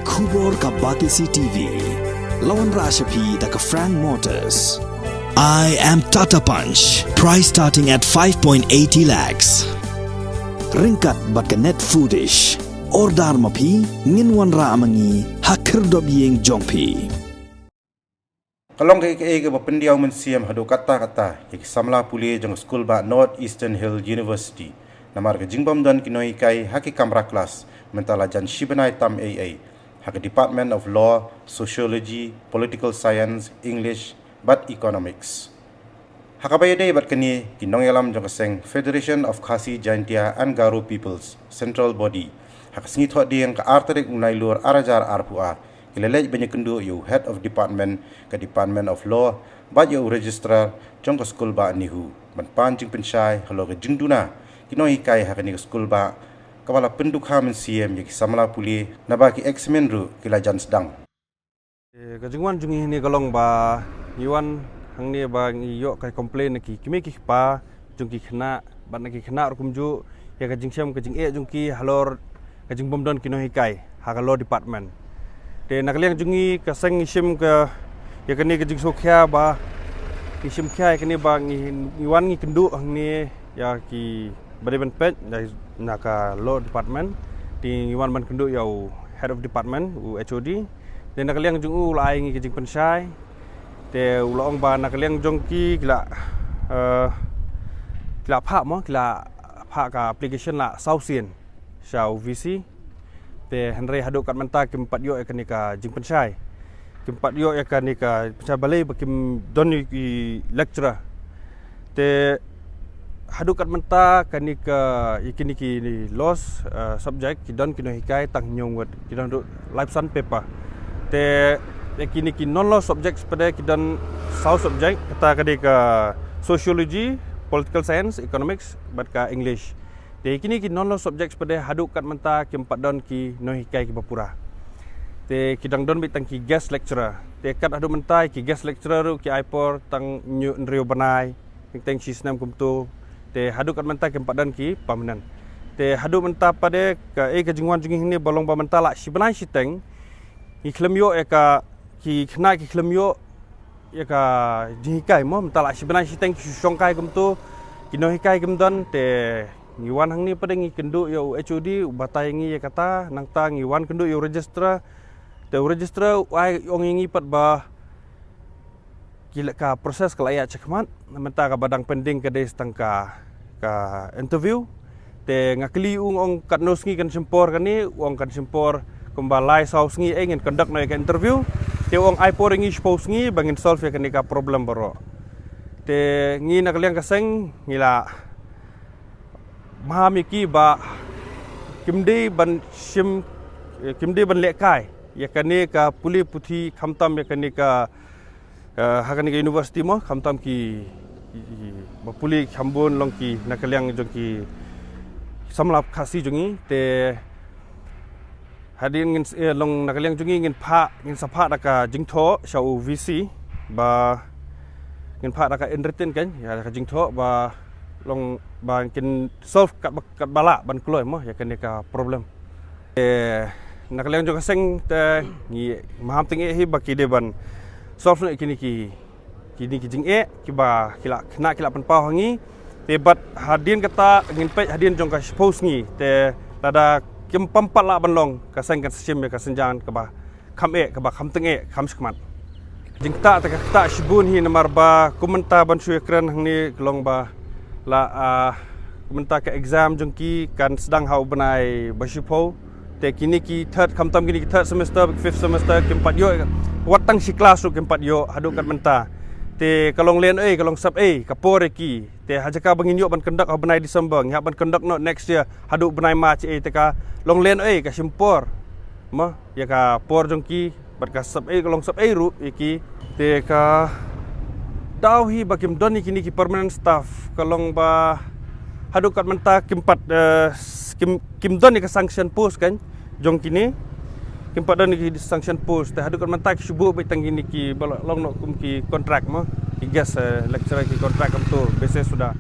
Kubor ka Batisi TV. Lawan Rashapi da ka Frank Motors. I am Tata Punch. Price starting at 5.80 lakhs. Ringkat bat ka net foodish. Ordar mapi nginwan ra amangi hakir dobyeng jongpi. Kalong ke bapendiau mensiam hadu kata ik samla puli jong school ba North Eastern Hill University. Namar ke jingbom dan kinoi kai haki kamra kelas mentala jan shibanai tam AA. Haki Department of Law, Sociology, Political Science, English, but Economics. Hakabaya day bat kini kinong yalam jong kaseng Federation of Khasi Jaintia and Garo Peoples Central Body. Hakasingi thot diang ka artarik unai luar arajar arpuar. Kilelej banyak kendu you Head of Department ke Department of Law, bat you Registrar jong ka school ba nihu. Ban pancing pensyai halo ke jingduna kinong hikai hakani ke school ba kepala pendukha mensiam yang samala puli nabaki eksmenru kilajan sedang. Kajingwan jungi ni kalong ba iwan hang ni ba ngiyo kai komplain ki kimi ki pa jungki khna ban ki khna rukum ju ya kajing syam kajing jungki halor kajing bomdon kino hikai hakalo department. De nakliang jungi kaseng isim ke ya kani kajing sokhya ba isim khya kani ba iwan ngi kendu hang ni ya ki bariban pet dari naka law department di iwan ban kenduk yau head of department HOD dan nakaliang jung ulai ngi kijing pensai te ulong ba nakaliang jongki kila kila phak mo kila phak ka application la sausian shau VC te henry haduk kat menta kempat yo akan ka jing pensai kempat yo akan ka pensai balai bakim don ki lecturer te haduk kat menta kani ka ikini ki loss subject kidon kino hikai tang nyongwat kidon do live sun paper te ikini ki non loss subject pada kidon south subject kata kadi ka sociology, political science, economics bat ka english te ikini ki non loss subject pada haduk kat menta ki empat don ki no hikai ki bapura te kidang don bit tang ki guest lecturer te kat haduk menta ki guest lecturer ki aipor tang nyu nrio banai teng sisnam kumtu te haduk kat menta kempat dan ki pamenan te haduk menta pada ka kajingwan jungi ni bolong ba menta la sibenai siteng iklem yo ka ki khna ki klem yo ka jikai mo menta la sibenai siteng songkai kumtu kino hikai kumdon te ngiwan hang ni pada ngi kendu yo HOD batai ngi kata nang ta ngiwan kendu yo registrar te registrar ai ong ngi pat ba kila ka proses kelayak cekmat menta ka badang pending ke des tangka ka interview te ngakli ong kat nosngi kan sempor kan ni ong kan sempor kumbalai saus ngi ngin conduct no ka interview te ong ai por ngi suppose ngi bangin solve kan ka problem baro te ngi nakliang kaseng ngila mahami ki ba kimde ban sim kimde ban lekai ya kan ni ka puli puthi khamtam ya kan ni ka hakan ke universiti mo khamtam ki bapuli khambon long ki nakaliang jong ki samlap khasi jongi te hadin ngin long nakaliang jongi ngin pha ngin sapha daka jingtho shau VC ba ngin pha daka entertain kan ya daka jingtho ba long ba kin solve kat bala ban kloi mo ya kan ka problem nakaliang jong kaseng te ngi maham ting hi baki de ban solve nak kini ki jing ki ba kila kena kila penpau hangi te bat hadin kata ngin pej hadin jong ka suppose ngi te lada kim pampat la banlong ka seng kan sim ka senjan ka ba kham kham teng kham skmat jing ta ta shibun hi namar ba kumenta ban shu ekran hangni klong ba la kumenta ka exam jong ki kan sedang hau benai bashipo te kini ki third khamtam kini ki third semester fifth semester kempat yo watang si kelas tu kempat yo haduk kat menta te kalong len kalong sub kapor ki te hajaka bangin yo ban kendak benai December ngap ban kendak no next year haduk benai March te ka long len ka simpor ma ya ka por jongki bat ka sub kalong sub ru ki te ka dau hi bakim doni kini ki permanent staff kalong ba haduk kat menta kempat kim doni ka sanction post kan jong kini kempat dan ki sanction post te haduk menta ki subuh bai tang gini ki long no kum ki kontrak mo ki gas lecturer ki kontrak kam tu bese sudah